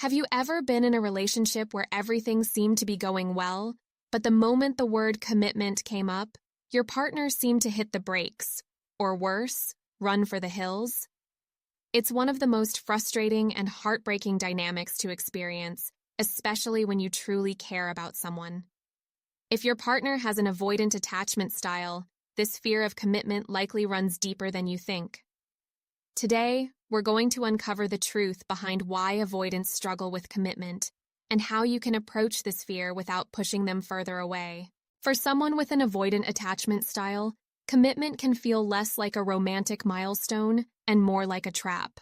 Have you ever been in a relationship where everything seemed to be going well, but the moment the word commitment came up, your partner seemed to hit the brakes, or worse, run for the hills? It's one of the most frustrating and heartbreaking dynamics to experience, especially when you truly care about someone. If your partner has an avoidant attachment style, this fear of commitment likely runs deeper than you think. Today, we're going to uncover the truth behind why avoidants struggle with commitment and how you can approach this fear without pushing them further away. For someone with an avoidant attachment style, commitment can feel less like a romantic milestone and more like a trap.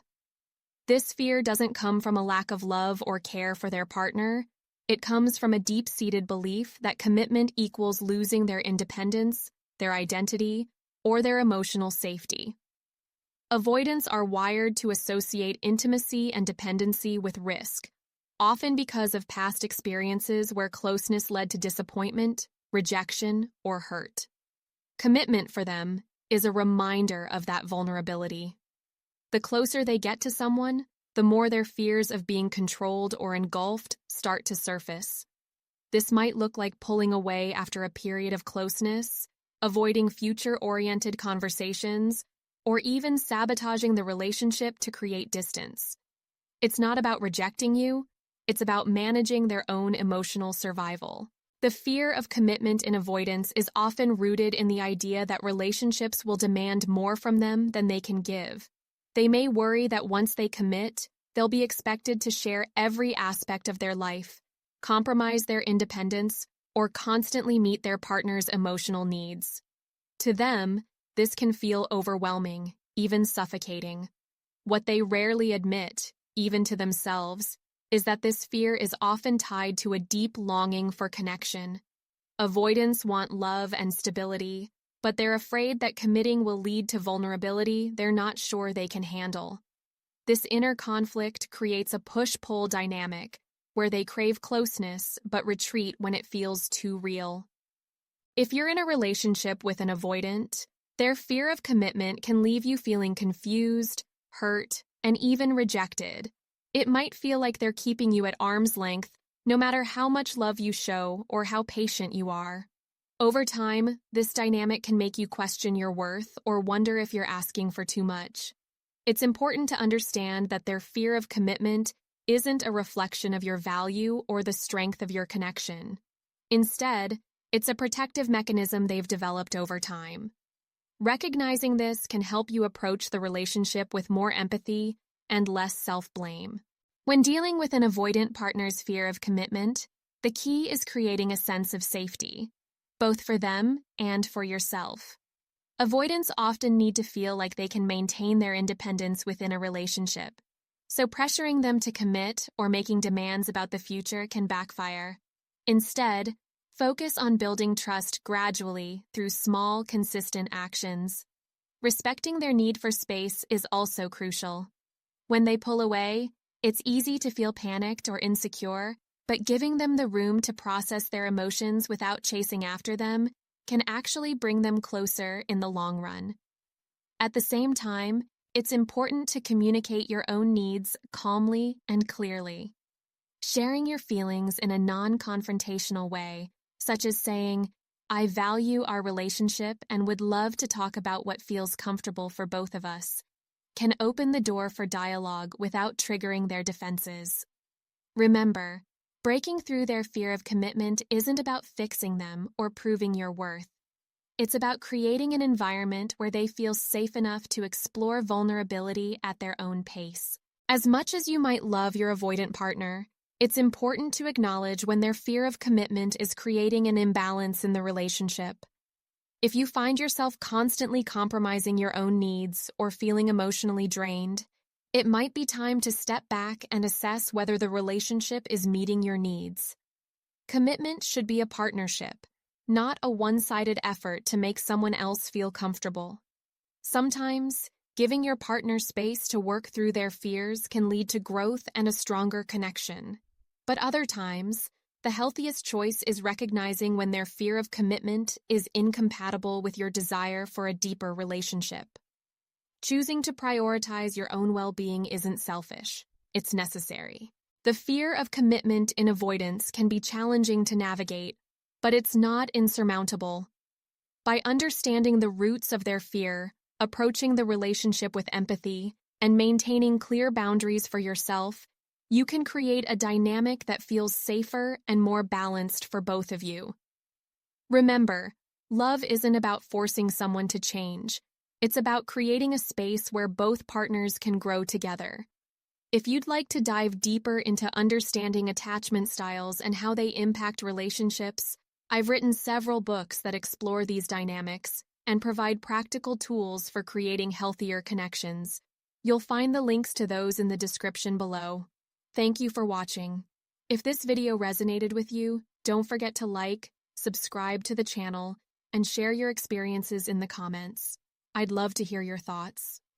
This fear doesn't come from a lack of love or care for their partner. It comes from a deep-seated belief that commitment equals losing their independence, their identity, or their emotional safety. Avoidants are wired to associate intimacy and dependency with risk, often because of past experiences where closeness led to disappointment, rejection, or hurt. Commitment for them is a reminder of that vulnerability. The closer they get to someone, the more their fears of being controlled or engulfed start to surface. This might look like pulling away after a period of closeness, avoiding future-oriented conversations, or even sabotaging the relationship to create distance. It's not about rejecting you, it's about managing their own emotional survival. The fear of commitment in avoidance is often rooted in the idea that relationships will demand more from them than they can give. They may worry that once they commit, they'll be expected to share every aspect of their life, compromise their independence, or constantly meet their partner's emotional needs. To them, this can feel overwhelming, even suffocating. What they rarely admit, even to themselves, is that this fear is often tied to a deep longing for connection. Avoidants want love and stability, but they're afraid that committing will lead to vulnerability they're not sure they can handle. This inner conflict creates a push-pull dynamic, where they crave closeness but retreat when it feels too real. If you're in a relationship with an avoidant, their fear of commitment can leave you feeling confused, hurt, and even rejected. It might feel like they're keeping you at arm's length, no matter how much love you show or how patient you are. Over time, this dynamic can make you question your worth or wonder if you're asking for too much. It's important to understand that their fear of commitment isn't a reflection of your value or the strength of your connection. Instead, it's a protective mechanism they've developed over time. Recognizing this can help you approach the relationship with more empathy and less self-blame. When dealing with an avoidant partner's fear of commitment, the key is creating a sense of safety, both for them and for yourself. Avoidants often need to feel like they can maintain their independence within a relationship, so pressuring them to commit or making demands about the future can backfire. Instead, focus on building trust gradually through small, consistent actions. Respecting their need for space is also crucial. When they pull away, it's easy to feel panicked or insecure, but giving them the room to process their emotions without chasing after them can actually bring them closer in the long run. At the same time, it's important to communicate your own needs calmly and clearly. Sharing your feelings in a non-confrontational way, such as saying, "I value our relationship and would love to talk about what feels comfortable for both of us," can open the door for dialogue without triggering their defenses. Remember, breaking through their fear of commitment isn't about fixing them or proving your worth. It's about creating an environment where they feel safe enough to explore vulnerability at their own pace. As much as you might love your avoidant partner, it's important to acknowledge when their fear of commitment is creating an imbalance in the relationship. If you find yourself constantly compromising your own needs or feeling emotionally drained, it might be time to step back and assess whether the relationship is meeting your needs. Commitment should be a partnership, not a one-sided effort to make someone else feel comfortable. Sometimes, giving your partner space to work through their fears can lead to growth and a stronger connection. But other times, the healthiest choice is recognizing when their fear of commitment is incompatible with your desire for a deeper relationship. Choosing to prioritize your own well-being isn't selfish, it's necessary. The fear of commitment in avoidance can be challenging to navigate, but it's not insurmountable. By understanding the roots of their fear, approaching the relationship with empathy, and maintaining clear boundaries for yourself, you can create a dynamic that feels safer and more balanced for both of you. Remember, love isn't about forcing someone to change. It's about creating a space where both partners can grow together. If you'd like to dive deeper into understanding attachment styles and how they impact relationships, I've written several books that explore these dynamics and provide practical tools for creating healthier connections. You'll find the links to those in the description below. Thank you for watching. If this video resonated with you, don't forget to like, subscribe to the channel, and share your experiences in the comments. I'd love to hear your thoughts.